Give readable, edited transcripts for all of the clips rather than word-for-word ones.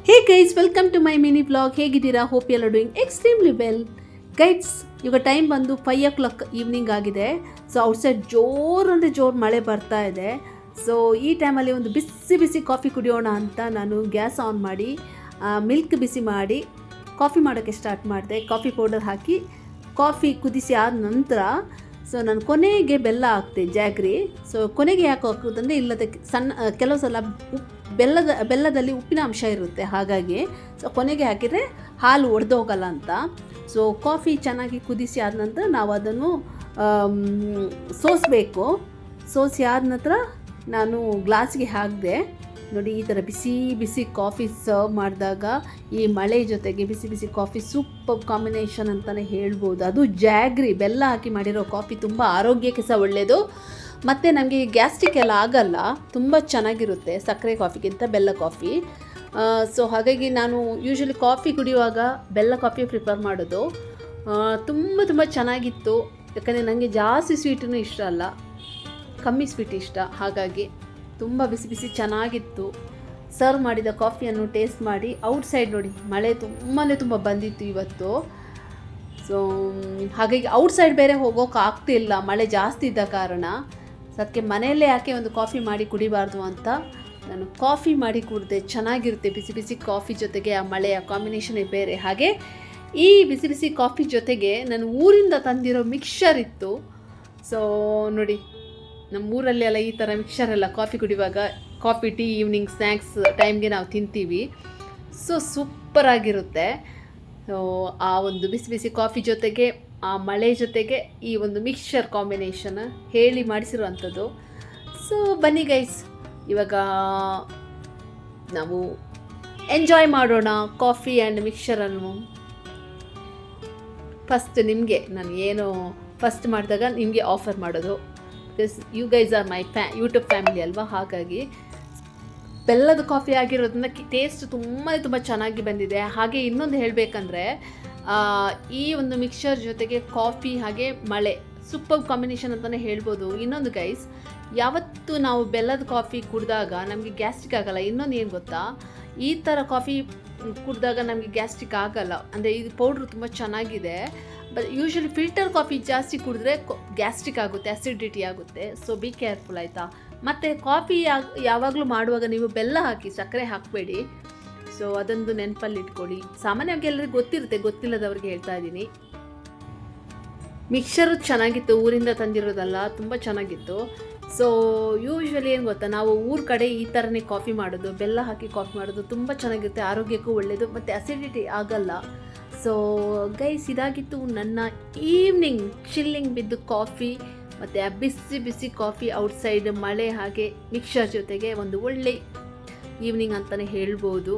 Hey guys, welcome to my mini blog. ಹೇಗಿದ್ದೀರಾ? Hope ಎಲ್ಲ doing extremely well. Guys, ಇವಾಗ time ಬಂದು 5 o'clock evening ಆಗಿದೆ. ಸೊ ಔಟ್ಸೈಡ್ ಜೋರು ಅಂದರೆ ಜೋರು ಮಳೆ ಬರ್ತಾ ಇದೆ. ಸೊ ಈ ಟೈಮಲ್ಲಿ ಒಂದು ಬಿಸಿ ಬಿಸಿ ಕಾಫಿ ಕುಡಿಯೋಣ ಅಂತ ನಾನು ಗ್ಯಾಸ್ ಆನ್ ಮಾಡಿ ಮಿಲ್ಕ್ ಬಿಸಿ ಮಾಡಿ ಕಾಫಿ ಮಾಡೋಕ್ಕೆ ಸ್ಟಾರ್ಟ್ ಮಾಡಿದೆ. ಕಾಫಿ ಪೌಡರ್ ಹಾಕಿ ಕಾಫಿ ಕುದಿಸಿ ಆದ ನಂತರ ಸೊ ನಾನು ಕೊನೆಗೆ ಬೆಲ್ಲ ಹಾಕ್ತೆ, ಜಾಗ್ರಿ. ಸೊ ಕೊನೆಗೆ ಯಾಕೆ ಹಾಕೋದಂದರೆ ಇಲ್ಲದಕ್ಕೆ ಕೆಲವು ಸಲ ಬೆಲ್ಲದಲ್ಲಿ ಉಪ್ಪಿನ ಅಂಶ ಇರುತ್ತೆ, ಹಾಗಾಗಿ ಸೊ ಕೊನೆಗೆ ಹಾಕಿದರೆ ಹಾಲು ಒಡೆದು ಹೋಗಲ್ಲ ಅಂತ. ಸೊ ಕಾಫಿ ಚೆನ್ನಾಗಿ ಕುದಿಸಿ ಆದ ನಂತರ ನಾವು ಅದನ್ನು ಸೋಸಬೇಕು. ಸೋಸಿ ಆದ ನಂತರ ನಾನು ಗ್ಲಾಸ್ಗೆ ಹಾಕಿದೆ. ನೋಡಿ, ಈ ಥರ ಬಿಸಿ ಬಿಸಿ ಕಾಫಿ ಸರ್ವ್ ಮಾಡಿದಾಗ ಈ ಮಳೆ ಜೊತೆಗೆ ಬಿಸಿ ಬಿಸಿ ಕಾಫಿ ಸೂಪರ್ ಕಾಂಬಿನೇಷನ್ ಅಂತಲೇ ಹೇಳ್ಬೋದು. ಅದು ಜಾಗ್ರಿ ಬೆಲ್ಲ ಹಾಕಿ ಮಾಡಿರೋ ಕಾಫಿ ತುಂಬ ಆರೋಗ್ಯಕ್ಕೆ ಸಹ ಒಳ್ಳೆಯದು. ಮತ್ತು ನಮಗೆ ಗ್ಯಾಸ್ಟ್ರಿಕ್ ಎಲ್ಲ ಆಗಲ್ಲ, ತುಂಬ ಚೆನ್ನಾಗಿರುತ್ತೆ ಸಕ್ಕರೆ ಕಾಫಿಗಿಂತ ಬೆಲ್ಲ ಕಾಫಿ. ಸೊ ಹಾಗಾಗಿ ನಾನು ಯೂಶ್ವಲಿ ಕಾಫಿ ಕುಡಿಯುವಾಗ ಬೆಲ್ಲ ಕಾಫಿ ಪ್ರಿಫರ್ ಮಾಡೋದು. ತುಂಬ ತುಂಬ ಚೆನ್ನಾಗಿತ್ತು. ಯಾಕಂದರೆ ನನಗೆ ಜಾಸ್ತಿ ಸ್ವೀಟೂ ಇಷ್ಟ ಅಲ್ಲ, ಕಮ್ಮಿ ಸ್ವೀಟ್ ಇಷ್ಟ. ಹಾಗಾಗಿ ತುಂಬ ಬಿಸಿ ಬಿಸಿ ಚೆನ್ನಾಗಿತ್ತು. ಸರ್ವ್ ಮಾಡಿದ ಕಾಫಿಯನ್ನು ಟೇಸ್ಟ್ ಮಾಡಿ ಔಟ್ಸೈಡ್ ನೋಡಿ, ಮಳೆ ತುಂಬ ಬಂದಿತ್ತು ಇವತ್ತು. ಸೊ ಹಾಗಾಗಿ ಔಟ್ಸೈಡ್ ಬೇರೆ ಹೋಗೋಕೆ ಆಗ್ತಿಲ್ಲ, ಮಳೆ ಜಾಸ್ತಿ ಇದ್ದ ಕಾರಣ. ಸೊ ಅದಕ್ಕೆ ಮನೆಯಲ್ಲೇ ಯಾಕೆ ಒಂದು ಕಾಫಿ ಮಾಡಿ ಕುಡಿಬಾರ್ದು ಅಂತ ನಾನು ಕಾಫಿ ಮಾಡಿ ಕುಡಿದೆ. ಚೆನ್ನಾಗಿರುತ್ತೆ ಬಿಸಿ ಬಿಸಿ ಕಾಫಿ ಜೊತೆಗೆ ಆ ಮಳೆಯ ಕಾಂಬಿನೇಷನ್ನೇ ಬೇರೆ. ಹಾಗೆ ಈ ಬಿಸಿ ಬಿಸಿ ಕಾಫಿ ಜೊತೆಗೆ ನಾನು ಊರಿಂದ ತಂದಿರೋ ಮಿಕ್ಸ್ಚರ್ ಇತ್ತು. ಸೊ ನೋಡಿ, ನಮ್ಮೂರಲ್ಲಿ ಎಲ್ಲ ಈ ಥರ ಮಿಕ್ಸ್ಚರೆಲ್ಲ ಕಾಫಿ ಕುಡಿಯುವಾಗ, ಕಾಫಿ ಟೀ ಈವ್ನಿಂಗ್ ಸ್ನ್ಯಾಕ್ಸ್ ಟೈಮ್ಗೆ ನಾವು ತಿಂತೀವಿ. ಸೊ ಸೂಪರಾಗಿರುತ್ತೆ. ಸೊ ಆ ಒಂದು ಬಿಸಿ ಬಿಸಿ ಕಾಫಿ ಜೊತೆಗೆ ಆ ಮಳೆ ಜೊತೆಗೆ ಈ ಒಂದು ಮಿಕ್ಸ್ಚರ್ ಕಾಂಬಿನೇಷನ್ ಹೇಳಿ ಮಾಡಿಸಿರುವಂಥದ್ದು. ಸೊ ಬನ್ನಿ ಗೈಸ್, ಇವಾಗ ನಾವು ಎಂಜಾಯ್ ಮಾಡೋಣ ಕಾಫಿ ಆ್ಯಂಡ್ ಮಿಕ್ಸ್ಚರನ್ನು. ಫಸ್ಟ್ ನಿಮಗೆ ನಾನು ಏನು ಫಸ್ಟ್ ಮಾಡಿದಾಗ ನಿಮಗೆ ಆಫರ್ ಮಾಡೋದು, because you guys are my YouTube family ಅಲ್ವಾ. ಹಾಗಾಗಿ ಬೆಲ್ಲದ ಕಾಫಿ ಆಗಿರೋದ್ರಿಂದ ಟೇಸ್ಟ್ ತುಂಬ ಚೆನ್ನಾಗಿ ಬಂದಿದೆ. ಹಾಗೆ ಇನ್ನೊಂದು ಹೇಳಬೇಕಂದ್ರೆ, ಈ ಒಂದು ಮಿಕ್ಸ್ಚರ್ ಜೊತೆಗೆ ಕಾಫಿ ಹಾಗೆ ಮಳೆ ಸೂಪರ್ ಕಾಂಬಿನೇಷನ್ ಅಂತಲೇ ಹೇಳ್ಬೋದು. ಇನ್ನೊಂದು ಗೈಸ್, ಯಾವತ್ತು ನಾವು ಬೆಲ್ಲದ ಕಾಫಿ ಕುಡಿದಾಗ ನಮಗೆ ಗ್ಯಾಸ್ಟ್ರಿಕ್ ಆಗಲ್ಲ. ಇನ್ನೊಂದು ಏನು ಗೊತ್ತಾ, ಈ ಥರ ಕಾಫಿ ಕುಡಿದಾಗ ನಮಗೆ ಗ್ಯಾಸ್ಟ್ರಿಕ್ ಆಗಲ್ಲ. ಅಂದರೆ ಇದು ಪೌಡ್ರು ತುಂಬ ಚೆನ್ನಾಗಿದೆ. ಬಟ್ ಯೂಶ್ವಲಿ ಫಿಲ್ಟರ್ ಕಾಫಿ ಜಾಸ್ತಿ ಕುಡಿದ್ರೆ ಗ್ಯಾಸ್ಟ್ರಿಕ್ ಆಗುತ್ತೆ, ಅಸಿಡಿಟಿ ಆಗುತ್ತೆ. ಸೊ ಬಿ ಕೇರ್ಫುಲ್ ಆಯಿತಾ. ಮತ್ತು ಕಾಫಿ ಯಾವಾಗಲೂ ಮಾಡುವಾಗ ನೀವು ಬೆಲ್ಲ ಹಾಕಿ, ಸಕ್ಕರೆ ಹಾಕಬೇಡಿ. ಸೊ ಅದೊಂದು ನೆನಪಲ್ಲಿ ಇಟ್ಕೊಳ್ಳಿ. ಸಾಮಾನ್ಯವಾಗಿ ಎಲ್ಲರಿಗೂ ಗೊತ್ತಿರುತ್ತೆ, ಗೊತ್ತಿಲ್ಲದವ್ರಿಗೆ ಹೇಳ್ತಾ ಇದ್ದೀನಿ. ಮಿಕ್ಸ್ಚರು ಚೆನ್ನಾಗಿತ್ತು, ಊರಿಂದ ತಂದಿರೋದಲ್ಲ, ತುಂಬ ಚೆನ್ನಾಗಿತ್ತು. ಸೊ ಯೂಶ್ವಲಿ ಏನು ಗೊತ್ತಾ, ನಾವು ಊರ ಕಡೆ ಈ ಥರನೇ ಕಾಫಿ ಮಾಡೋದು, ಬೆಲ್ಲ ಹಾಕಿ ಕಾಫಿ ಮಾಡೋದು ತುಂಬ ಚೆನ್ನಾಗಿರುತ್ತೆ, ಆರೋಗ್ಯಕ್ಕೂ ಒಳ್ಳೆಯದು, ಮತ್ತು ಅಸಿಡಿಟಿ ಆಗಲ್ಲ. ಸೊ ಗೈಸ್, ಇದಾಗಿತ್ತು ನನ್ನ ಈವ್ನಿಂಗ್ ಚಿಲ್ಲಿಂಗ್ ಬಿದ್ದು ಕಾಫಿ ಮತ್ತು ಆ ಬಿಸಿ ಬಿಸಿ ಕಾಫಿ ಔಟ್ಸೈಡ್ ಮಳೆ ಹಾಗೆ ಮಿಕ್ಸ್ಚರ್ ಜೊತೆಗೆ ಒಂದು ಒಳ್ಳೆ ಈವ್ನಿಂಗ್ ಅಂತಲೇ ಹೇಳ್ಬೋದು.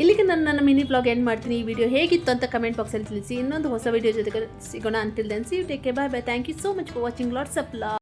ಇಲ್ಲಿಗೆ ನಾನು ನನ್ನ ಮಿನಿ ಬ್ಲಾಗ್ ಎಂಡ್ ಮಾಡ್ತೀನಿ. ಈ ವಿಡಿಯೋ ಹೇಗಿತ್ತು ಅಂತ ಕಮೆಂಟ್ ಬಾಕ್ಸಲ್ಲಿ ತಿಳಿಸಿ. ಇನ್ನೊಂದು ಹೊಸ ವಿಡಿಯೋ ಜೊತೆಗೆ ಸಿಗೋಣ. Until then see you, take care, bye bye. Thank you so much for watching. Lots of love.